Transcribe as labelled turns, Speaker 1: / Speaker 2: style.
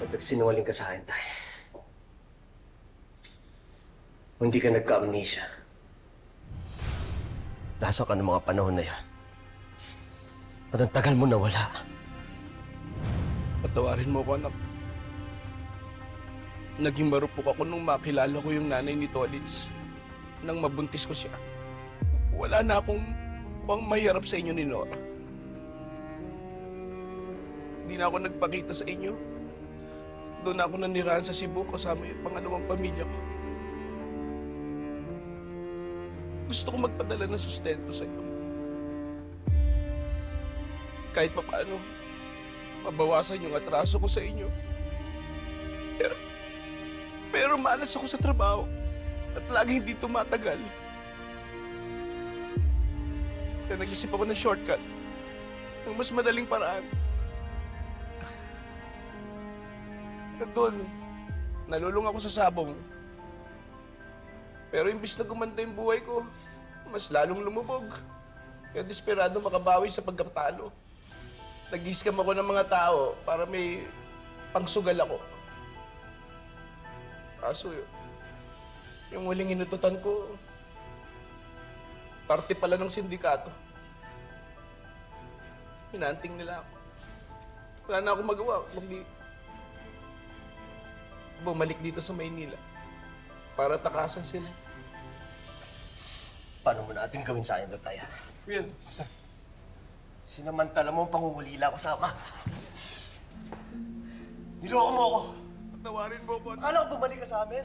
Speaker 1: At nagsinungaling ka sa akin, Tay. Kung hindi ka nagka-amnesia, nasa ka ng mga panahon na yan. At ang tagal mo nawala.
Speaker 2: Patawarin mo ko, anak. Naging marupok ako nung makilala ko yung nanay ni Tolitz. Nang mabuntis ko siya. Wala na akong pang mahirap sa inyo ni Nora. Hindi na ako nagpakita sa inyo. Doon ako nanirahan sa Cebu kasama yung pangalawang pamilya ko. Gusto ko magpadala ng sustento sa inyo. Kahit pa paano, mabawasan yung atraso ko sa inyo. Pero malas ako sa trabaho at lagi hindi tumatagal. Kaya nag-isip ako ng shortcut, ng mas madaling paraan. At doon, nalulung ako sa sabong. Pero imbis na gumanda yung buhay ko, mas lalong lumubog. Kaya desperado makabawi sa pagkatalo. Nag-scam ako ng mga tao para may pangsugal ako. Kaso yung huling inututan ko, parte pala ng sindikato. Hinanting nila ako. Wala na akong magawa kundi bumalik dito sa Maynila para takasan sila.
Speaker 1: Paano mo natin gawin sa akin ito, Tay?
Speaker 2: Yan.
Speaker 1: Sinamantala mo ang pangungulila ko sa ama. Niloko mo ako.
Speaker 2: Patawarin mo ko.
Speaker 1: Akala ko bumalik ka sa amin.